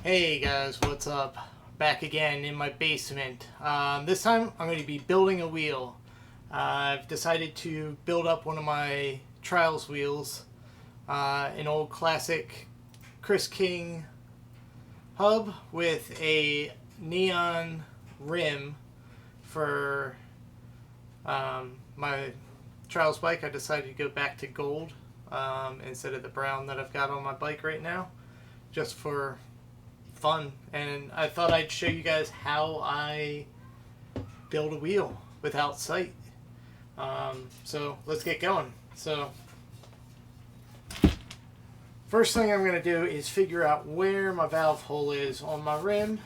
Hey guys, what's up? Back again in my basement. This time I'm going to be building a wheel. I've decided to build up one of my trials wheels, an old classic Chris King hub with a neon rim for my trials bike. I decided to go back to gold instead of the brown that I've got on my bike right now, just for fun. And I thought I'd show you guys how I build a wheel without sight. So let's get going. So first thing I'm going to do is figure out where my valve hole is on my rim,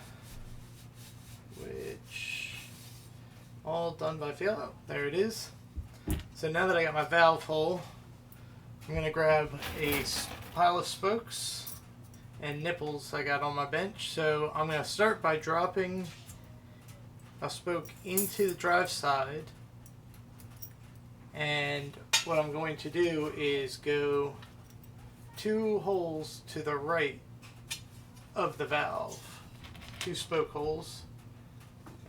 which all done by feel. Oh, there it is. So now that I got my valve hole, I'm going to grab a pile of spokes and nipples I got on my bench. So I'm going to start by dropping a spoke into the drive side, and what I'm going to do is go 2 holes to the right of the valve, 2 spoke holes,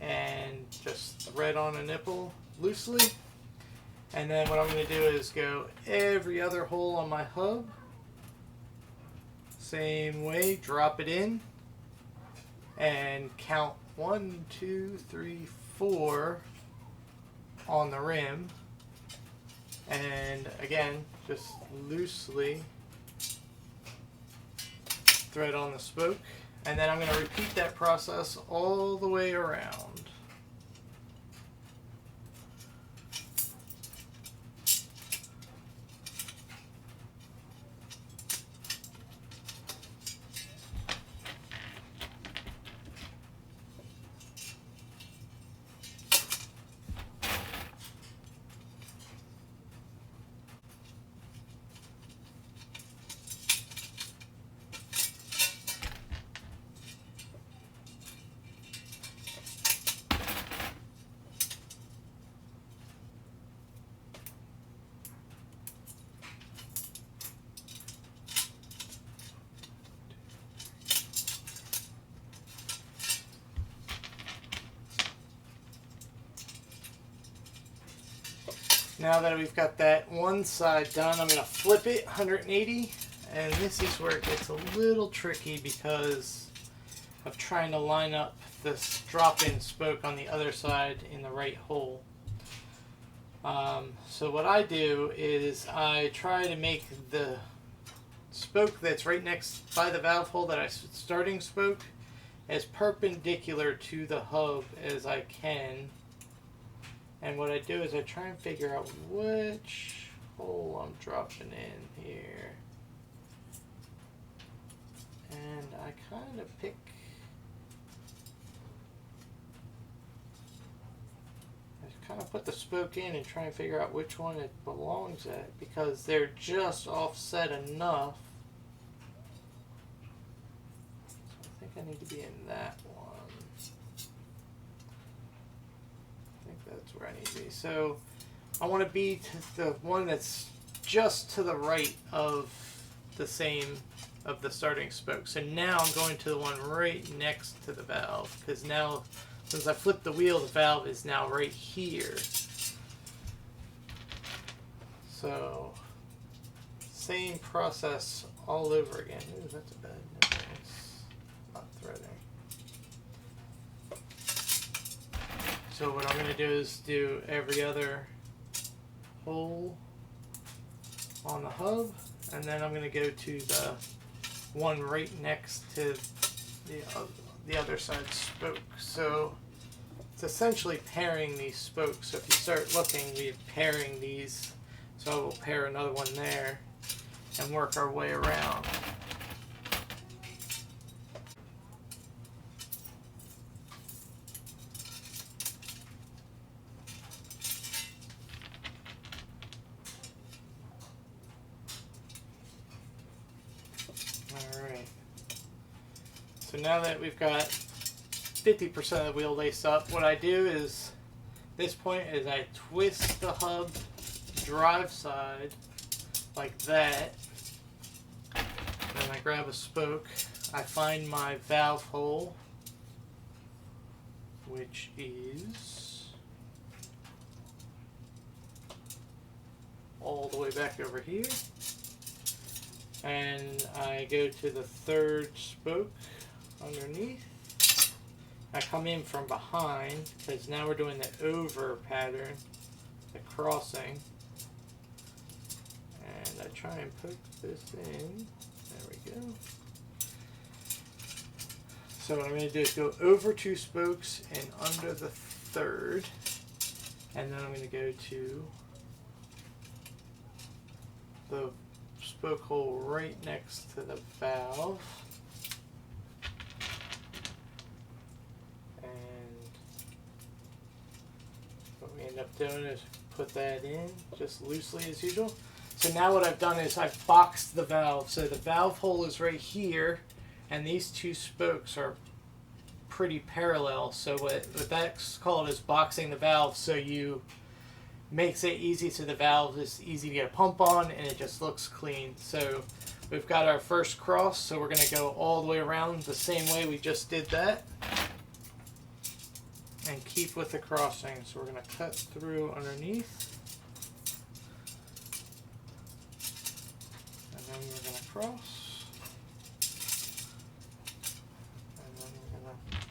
and just thread on a nipple loosely. And then what I'm going to do is go every other hole on my hub, same way, drop it in and count 1, 2, 3, 4 on the rim, and again just loosely thread on the spoke, and then I'm going to repeat that process all the way around. Now that we've got that one side done, I'm going to flip it 180, and this is where it gets a little tricky because of trying to line up this drop-in spoke on the other side in the right hole. So what I do is I try to make the spoke that's right next by the valve hole, that starting spoke, as perpendicular to the hub as I can. And what I do is I try and figure out which hole I'm dropping in here. And I kind of pick, I kind of put the spoke in and try and figure out which one it belongs at, because they're just offset enough. So I think I need to be in that one. That's where I need to be. So I want to be to the one that's just to the right of the same of the starting spoke. So now I'm going to the one right next to the valve, because now since I flipped the wheel, the valve is now right here. So same process all over again. Ooh, that's a bad nipple. It's not threading. So what I'm going to do is do every other hole on the hub, and then I'm going to go to the one right next to the other side spoke. So it's essentially pairing these spokes. So if you start looking, we're pairing these. So I will pair another one there and work our way around. Alright, so now that we've got 50% of the wheel laced up, what I do is, this point is I twist the hub drive side like that, and I grab a spoke I find my valve hole, which is all the way back over here, and I go to the third spoke underneath. I come in from behind because now we're doing the over pattern, the crossing, and I try and put this in. There we go. So what I'm going to do is go over 2 spokes and under the third, and then I'm going to go to the spoke hole right next to the valve, and what we end up doing is put that in just loosely as usual. So now what I've done is I've boxed the valve. So the valve hole is right here, and these 2 spokes are pretty parallel. So what that's called is boxing the valve, so you makes it easy so the valve is easy to get a pump on and it just looks clean. So we've got our first cross, so we're going to go all the way around the same way we just did that and keep with the crossing. So we're going to cut through underneath, and then we're going to cross, and then we're going to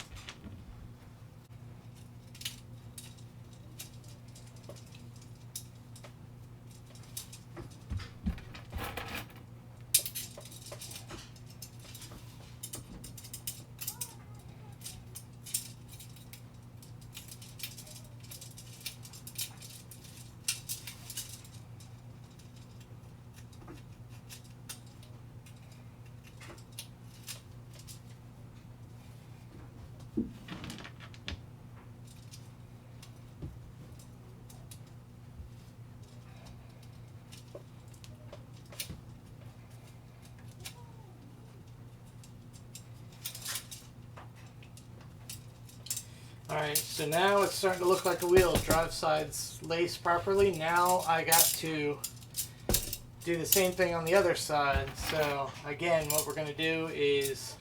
Alright, so now it's starting to look like a wheel. Drive side's laced properly. Now I got to do the same thing on the other side. So again, what we're going to do is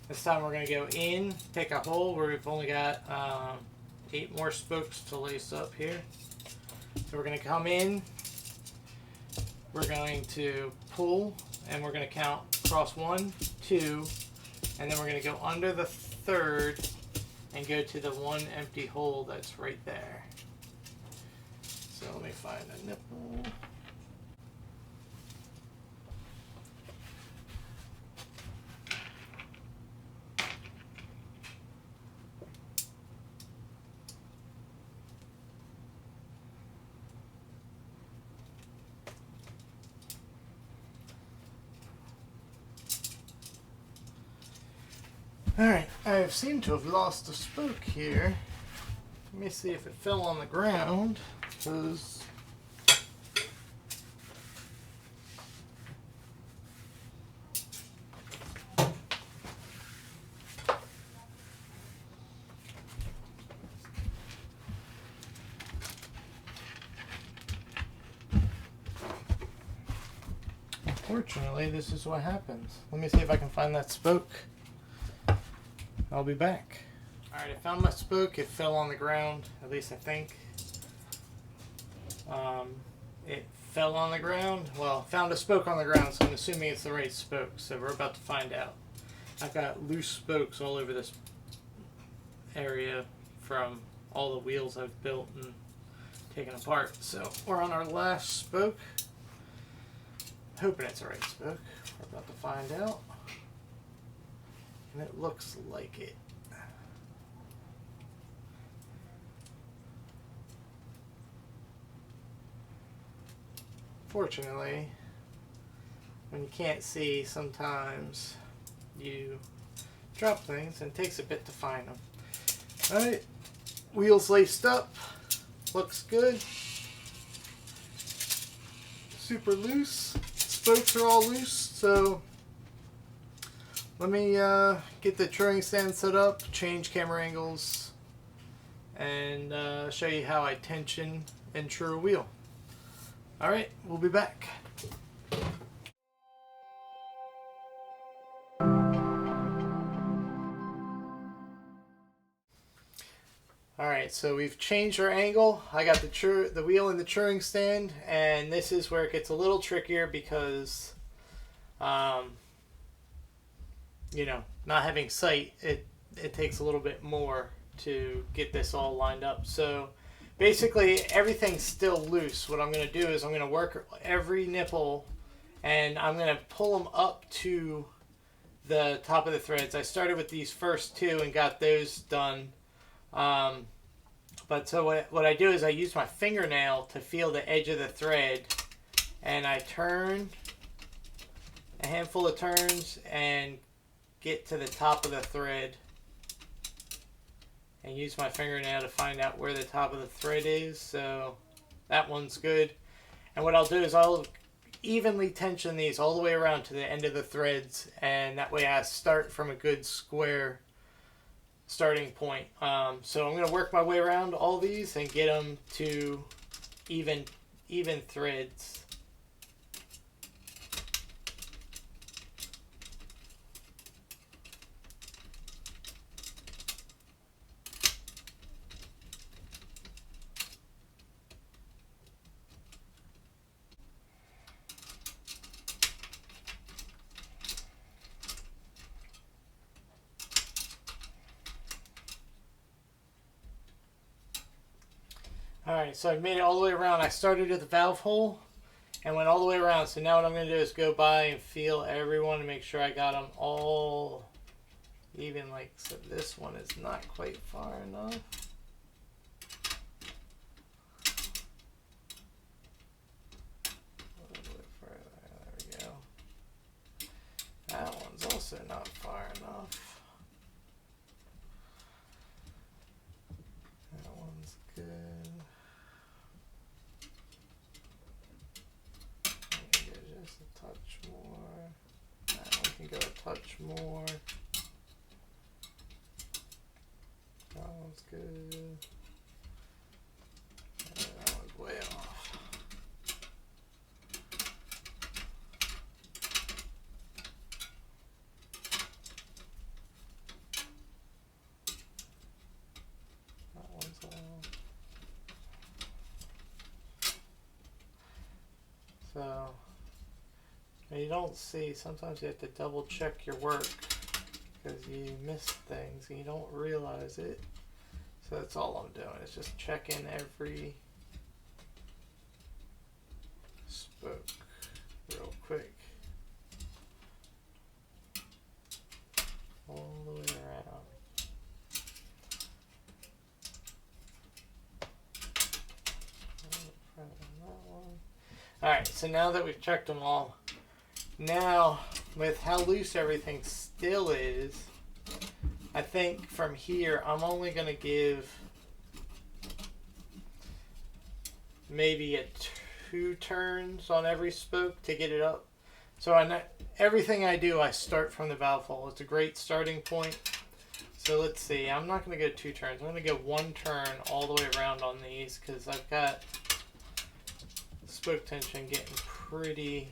this time we're going to go in, pick a hole where we've only got 8 more spokes to lace up here. So we're going to come in, we're going to pull, and we're going to count cross 1, 2, and then we're going to go under the third and go to the one empty hole that's right there. So let me find a nipple. Alright, I seem to have lost a spoke here. Let me see if it fell on the ground, because unfortunately this is what happens. Let me see if I can find that spoke. I'll be back. Alright, I found my spoke. It fell on the ground, at least I think. It fell on the ground. Well, found a spoke on the ground, so I'm assuming it's the right spoke. So we're about to find out. I've got loose spokes all over this area from all the wheels I've built and taken apart. So we're on our last spoke. Hoping it's the right spoke. We're about to find out. And it looks like it. Fortunately, when you can't see, sometimes you drop things and it takes a bit to find them. Alright, wheels laced up, looks good. Super loose, spokes are all loose, so let me get the touring stand set up, change camera angles, and show you how I tension and true a wheel. Alright, we'll be back. Alright, so we've changed our angle. I got the wheel in the truing stand, and this is where it gets a little trickier because, you know, not having sight, it takes a little bit more to get this all lined up. So basically everything's still loose. What I'm going to do is I'm going to work every nipple, and I'm going to pull them up to the top of the threads. I started with these first two and got those done. But so what I do is I use my fingernail to feel the edge of the thread, and I turn a handful of turns and get to the top of the thread and use my fingernail to find out where the top of the thread is. So that one's good. And what I'll do is I'll evenly tension these all the way around to the end of the threads, and that way I start from a good square starting point. So I'm going to work my way around all these and get them to even threads. Alright, so I've made it all the way around. I started at the valve hole and went all the way around. So now what I'm going to do is go by and feel everyone and make sure I got them all even. Like, so this one is not quite far enough. A little bit further. There we go. That one's also not far enough. That one's good. Touch more. That one can go a touch more. That one's good. That one's way off. That one's off. So you don't see, sometimes you have to double check your work because you miss things and you don't realize it. So that's all I'm doing, is just checking every spoke real quick. All the way around. Alright, so now that we've checked them all, now with how loose everything still is, I think from here I'm only going to give maybe 2 turns on every spoke to get it up. So everything I do, I start from the valve hole. It's a great starting point. So let's see, I'm not going to go 2 turns. I'm going to go 1 turn all the way around on these because I've got spoke tension getting pretty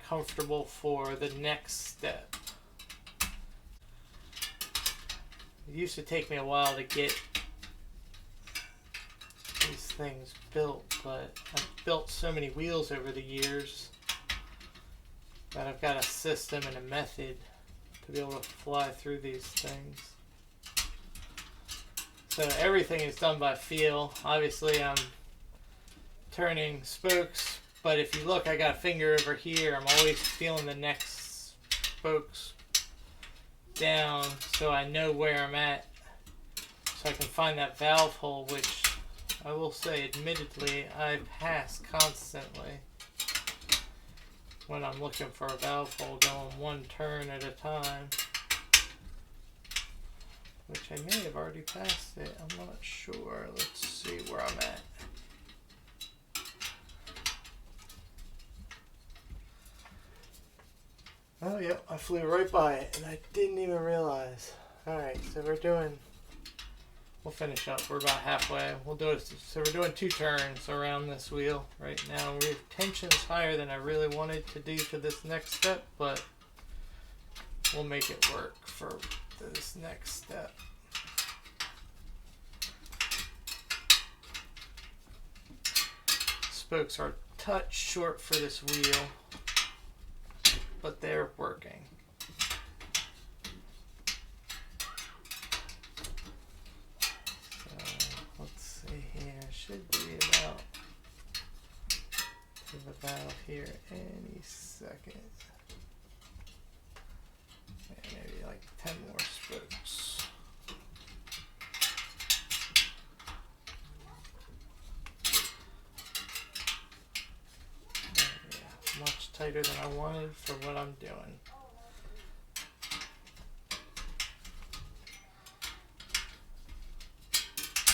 comfortable for the next step. It used to take me a while to get these things built, but I've built so many wheels over the years that I've got a system and a method to be able to fly through these things. So everything is done by feel. Obviously I'm turning spokes, but if you look, I got a finger over here. I'm always feeling the next spokes down so I know where I'm at, so I can find that valve hole, which I will say admittedly I pass constantly when I'm looking for a valve hole, going 1 turn at a time, which I may have already passed it. I'm not sure. Let's see where I'm at. Oh, yep, I flew right by it, and I didn't even realize. Alright, so we'll finish up. We're about halfway. We'll do it. So we're doing 2 turns around this wheel right now. Tension's higher than I really wanted to do for this next step, but we'll make it work for this next step. spokes are a touch short for this wheel, but they're working. Let's see here, should be about to the valve here any second. And maybe like 10 more spokes. Yeah, much tighter than I wanted for what I'm doing.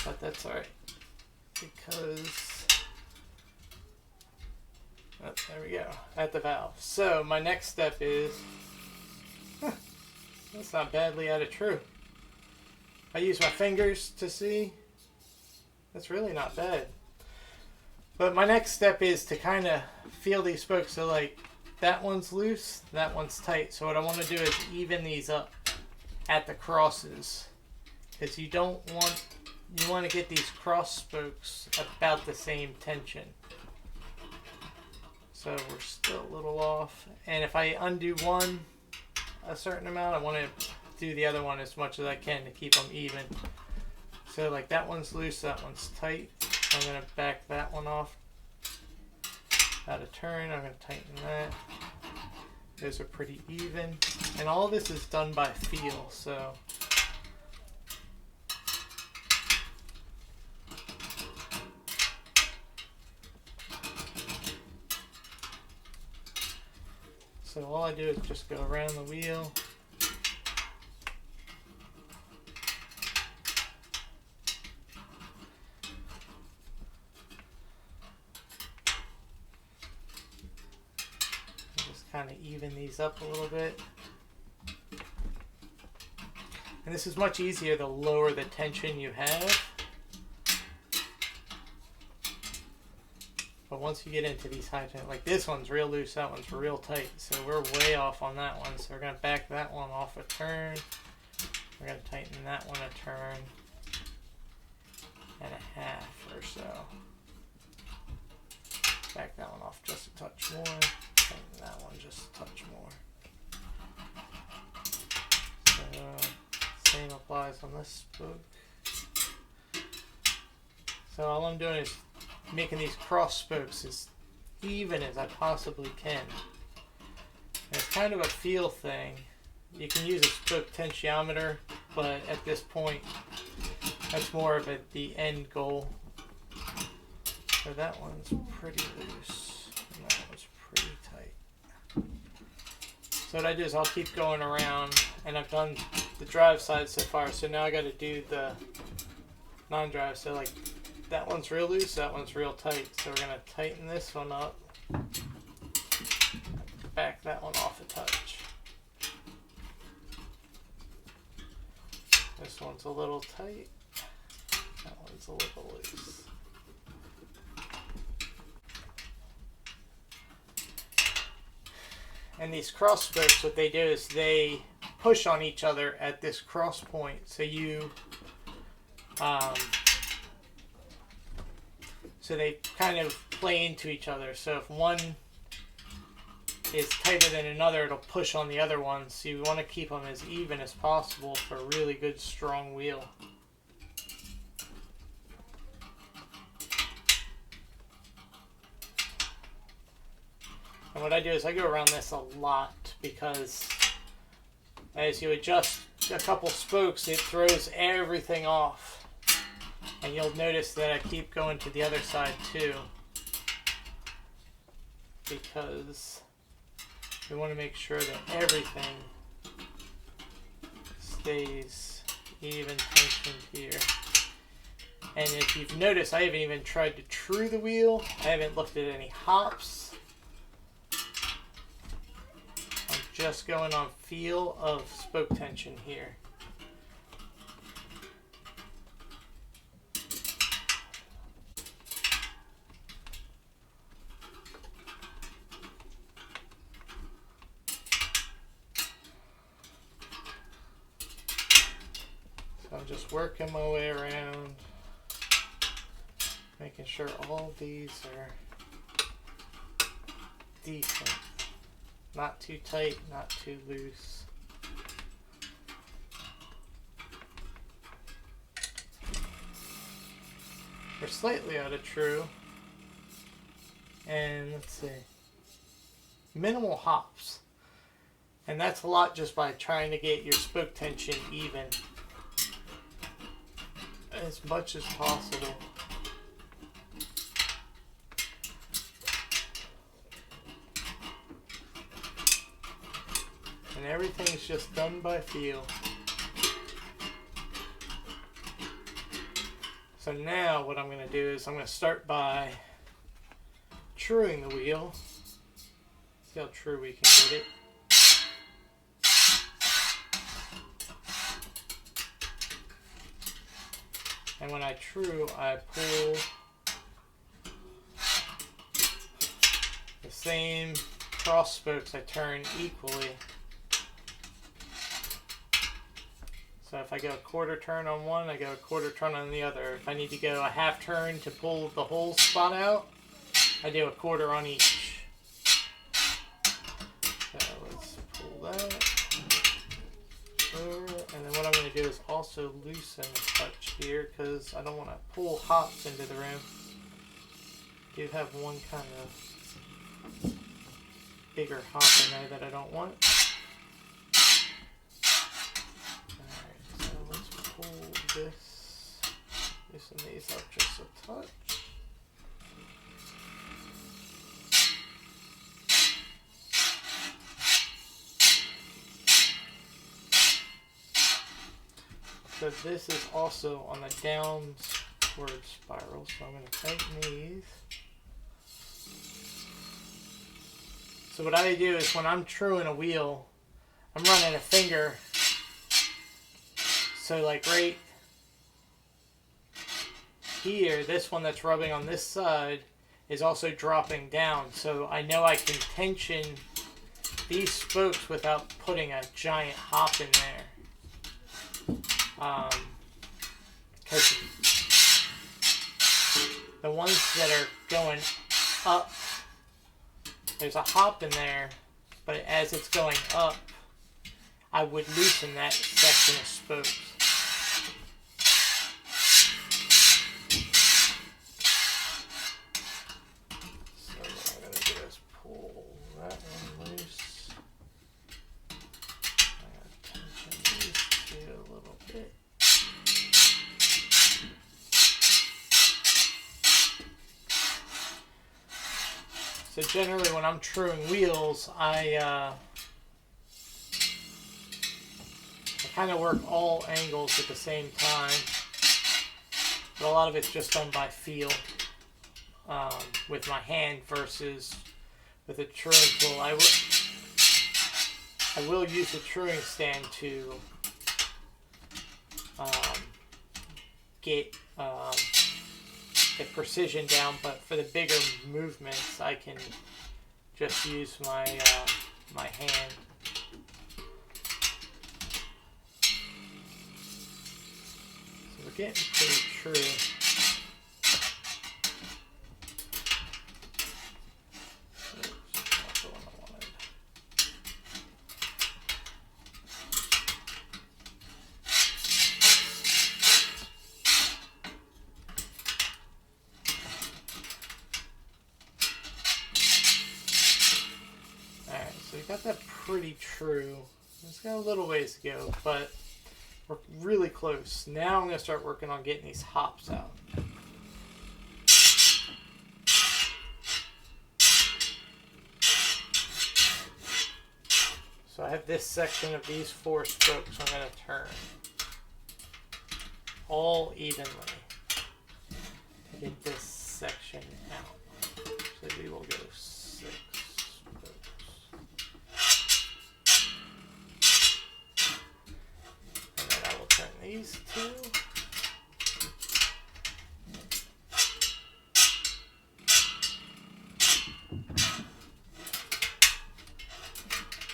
But that's alright, because oh, there we go, at the valve. So my next step is, that's not badly out of true. I use my fingers to see. That's really not bad. But my next step is to kind of feel these spokes. So like that one's loose, that one's tight. So what I want to do is even these up at the crosses, because you want to get these cross spokes about the same tension. So we're still a little off. And if I undo one a certain amount, I want to do the other one as much as I can to keep them even. So like that one's loose, that one's tight. I'm going to back that one off out of turn. I'm going to tighten that. Those are pretty even. And all this is done by feel, so all I do is just go around the wheel. Just kind of even these up a little bit. And this is much easier the lower the tension you have. But once you get into these high tension, like this one's real loose, that one's real tight. So we're way off on that one. So we're going to back that one off a turn. We're going to tighten that one a turn and a half or so. Back that one off just a touch more. Tighten that one just a touch more. So same applies on this spoke. So all I'm doing is making these cross spokes as even as I possibly can. And it's kind of a feel thing. You can use a spoke tensiometer, but at this point, that's more of the end goal. So that one's pretty loose, and that one's pretty tight. So what I do is I'll keep going around, and I've done the drive side so far, so now I got to do the non-drive. So like, that one's real loose, that one's real tight. So we're going to tighten this one up. Back that one off a touch. This one's a little tight. That one's a little loose. And these cross spokes, what they do is they push on each other at this cross point. So you so they kind of play into each other. So if one is tighter than another, it'll push on the other one. So you want to keep them as even as possible for a really good strong wheel. And what I do is I go around this a lot, because as you adjust a couple spokes, it throws everything off. And you'll notice that I keep going to the other side too, because we want to make sure that everything stays even tensioned here. And if you've noticed, I haven't even tried to true the wheel. I haven't looked at any hops. I'm just going on feel of spoke tension here. I'm just working my way around, making sure all these are decent. Not too tight, not too loose. We're slightly out of true. And let's see. Minimal hops. And that's a lot just by trying to get your spoke tension even as much as possible. And everything's just done by feel. So now what I'm going to do is I'm going to start by truing the wheel. See how true we can get it. And when I true, I pull the same cross spokes, I turn equally. So if I go a quarter turn on one, I go a quarter turn on the other. If I need to go a half turn to pull the whole spot out, I do a quarter on each. So let's pull that. And then what I'm going to do is also loosen the touch here because I don't want to pull hops into the rim. I do have one kind of bigger hop in there that I don't want. Alright, so let's pull this, loosen these up just a touch. So this is also on the downward spiral, so I'm going to tighten these. So what I do is when I'm truing a wheel, I'm running a finger, so like right here, this one that's rubbing on this side is also dropping down, so I know I can tension these spokes without putting a giant hop in there. Because the ones that are going up, there's a hop in there, but as it's going up, I would loosen that section of spokes. So what I'm going to do is pull that one loose. I'm going to tension these two a little bit. So generally when I'm truing wheels, I kind of work all angles at the same time, but a lot of it's just done by feel with my hand versus with a truing tool. I will use a truing stand to get the precision down, but for the bigger movements I can just use my my hand. So we're getting pretty true. Got that pretty true. It's got a little ways to go, but we're really close. Now I'm going to start working on getting these hops out. So I have this section of these 4 spokes I'm going to turn all evenly to get this section out. So we will go 6. These two.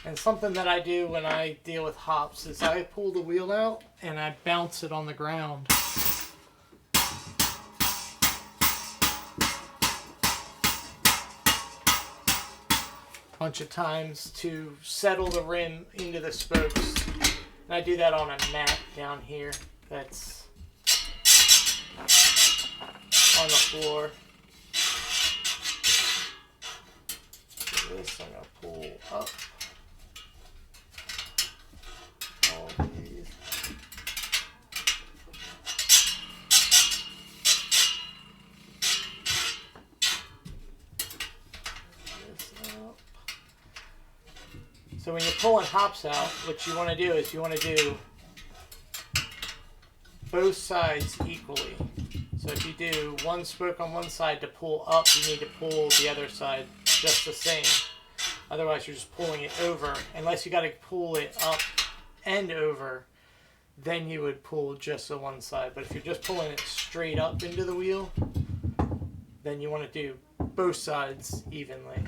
And something that I do when I deal with hops is I pull the wheel out and I bounce it on the ground. bunch of times to settle the rim into the spokes. And I do that on a mat down here that's on the floor. So this I'm going to pull up all these. So when you're pulling hops out, what you want to do is you want to do both sides equally. So if you do one spoke on one side to pull up, you need to pull the other side just the same. Otherwise you're just pulling it over. Unless you got to pull it up and over, then you would pull just the one side. But if you're just pulling it straight up into the wheel, then you want to do both sides evenly.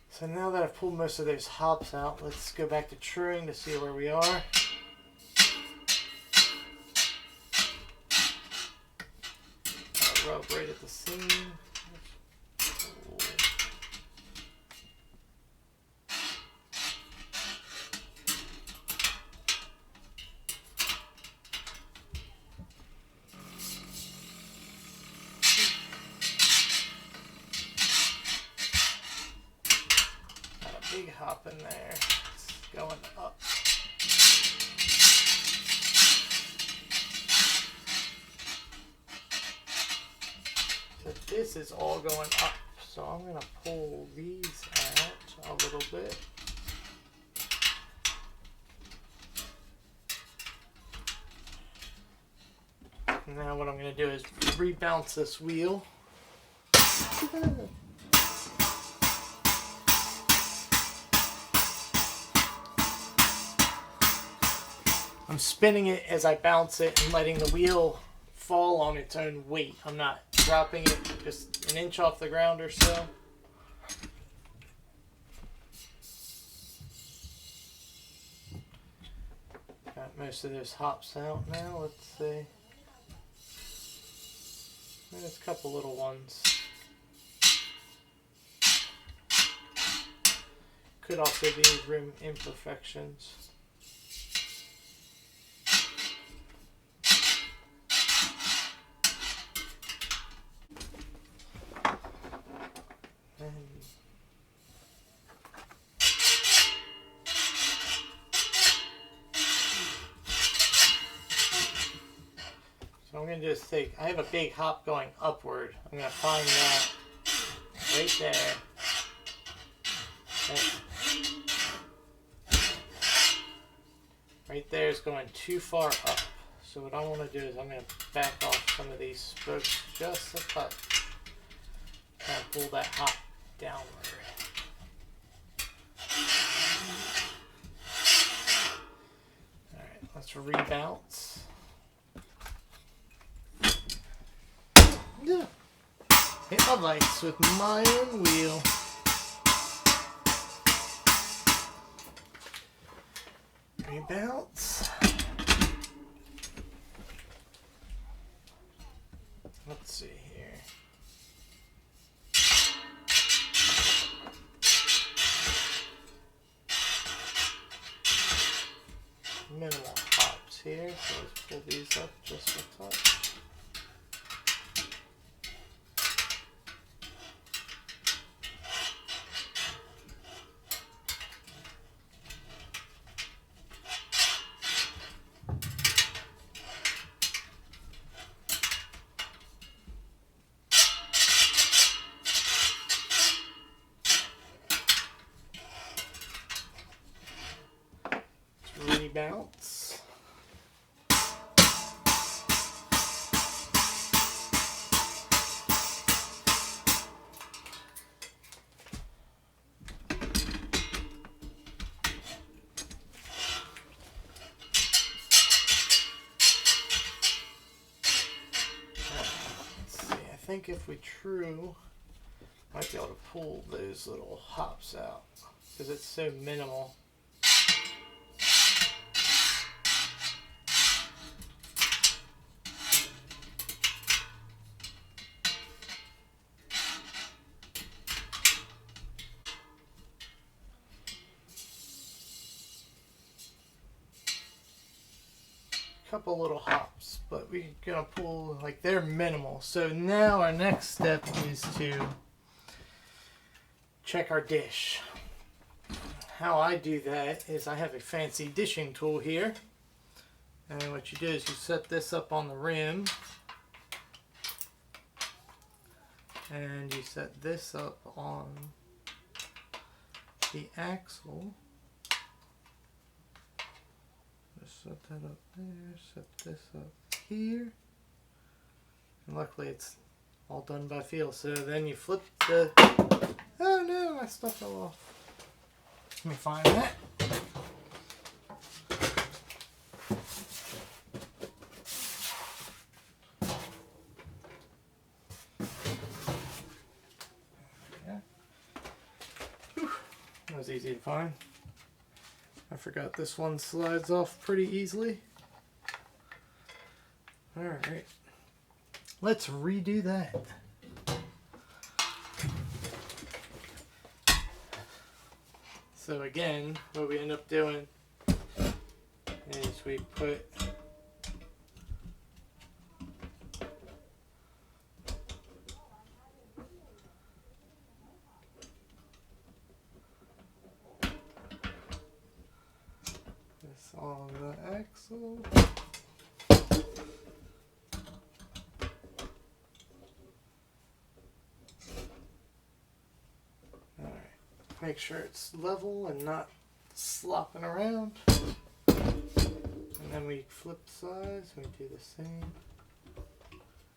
So now that I've pulled most of those hops out, let's go back to truing to see where we are. I'll rub right at the seam. Big hop in there. It's going up. So this is all going up. So I'm going to pull these out a little bit. And now what I'm going to do is rebounce this wheel. I'm spinning it as I bounce it and letting the wheel fall on its own weight. I'm not dropping it just an inch off the ground or so. Got most of those hops out now. Let's see. There's a couple little ones. Could also be rim imperfections. So I'm going to just take, I have a big hop going upward. I'm going to find that right there. Right there is going too far up. So what I want to do is I'm going to back off some of these spokes just a touch. Try and pull that hop downward. Alright, let's rebalance. Yeah. Hit my lights with my own wheel. Rebalance. Let's see here. Minimal hops here, so let's pull these up just a touch. Rebalance. Let's see, I think if we true Might be able to pull those little hops out because it's so minimal. Couple little hops, but we're gonna pull, like, they're minimal. So now our next step is to check our dish. How I do that is I have a fancy dishing tool here, and what you do is you set this up on the rim, and you set this up on the axle. Set that up there, set this up here, and luckily it's all done by feel. So then you flip the, oh no, my stuff fell off. Let me find that. Yeah. Whew. That was easy to find. I forgot this one slides off pretty easily. Alright, let's redo that. So again, what we end up doing is we put this on the axle. Alright, make sure it's level and not slopping around. And then we flip sides, we do the same.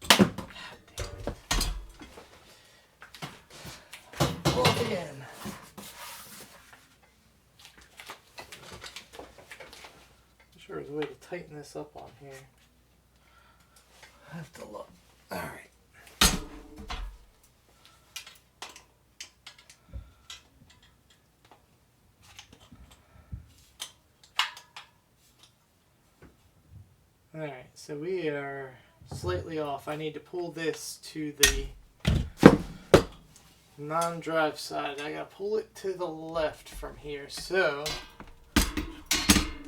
God damn it. Pull it again. Sure, there's a way to tighten this up on here. I have to look. Alright. Alright, so we are slightly off. I need to pull this to the non-drive side. I gotta pull it to the left from here. So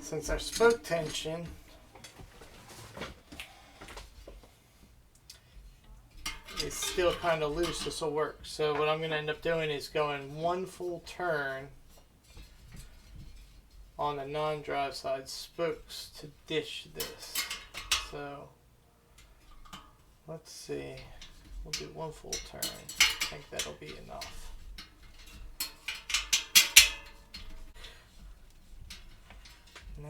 since our spoke tension is still kind of loose, this will work. So what I'm going to end up doing is going one full turn on the non-drive side spokes to dish this. So let's see, we'll do one full turn. I think that'll be enough. Now,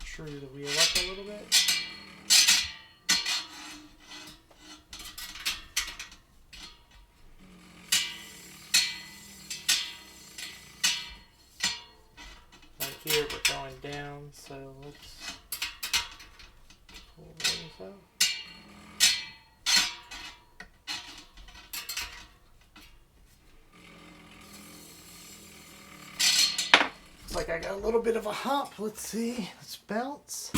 true the wheel up a little bit. Right here we're going down, so let's pull this out. Like I got a little bit of a hop. Let's see. Let's bounce.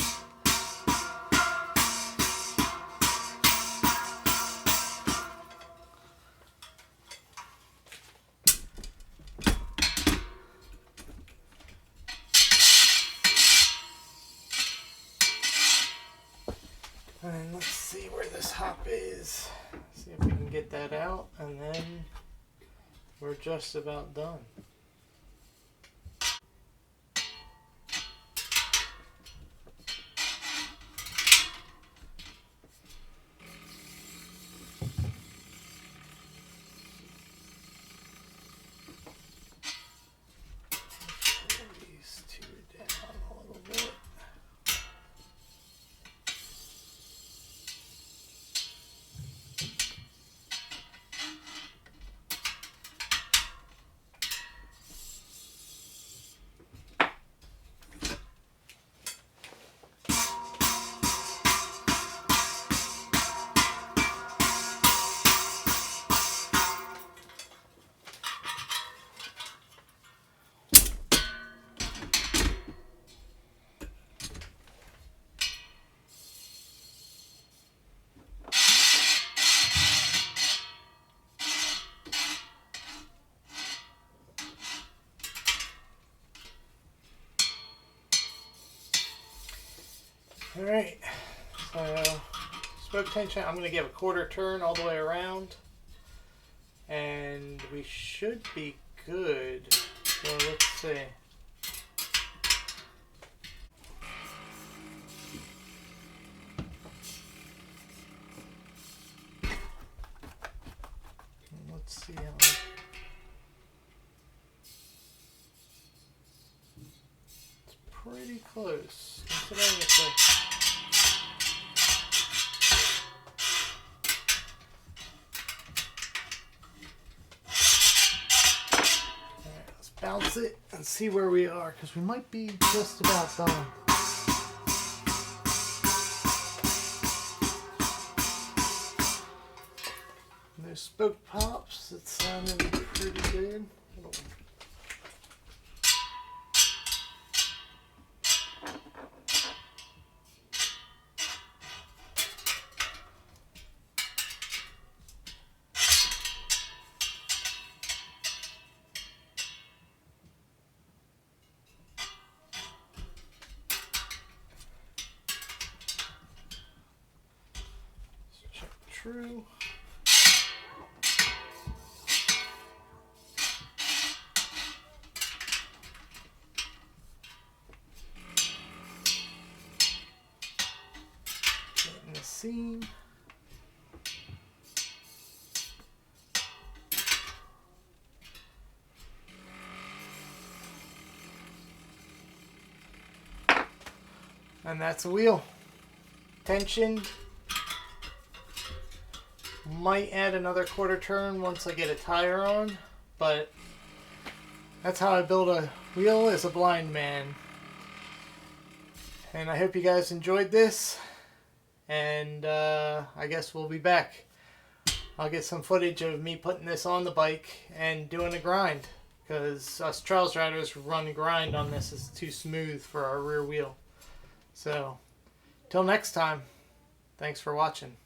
And let's see where this hop is. See if we can get that out, and then we're just about done. Alright, so spoke tension, I'm going to give a quarter turn all the way around, and we should be good. So let's see. Let's see how it's pretty close, considering it's a bounce it and see where we are, because we might be just about done. Those spoke pops, it sounded pretty good. Check true. Getting the seam. And that's a wheel. Tension. Might add another quarter turn once I get a tire on, but that's how I build a wheel as a blind man. And I hope you guys enjoyed this, and I guess we'll be back. I'll get some footage of me putting this on the bike and doing a grind, because us Trails Riders run grind on this. It's too smooth for our rear wheel. So, till next time, thanks for watching.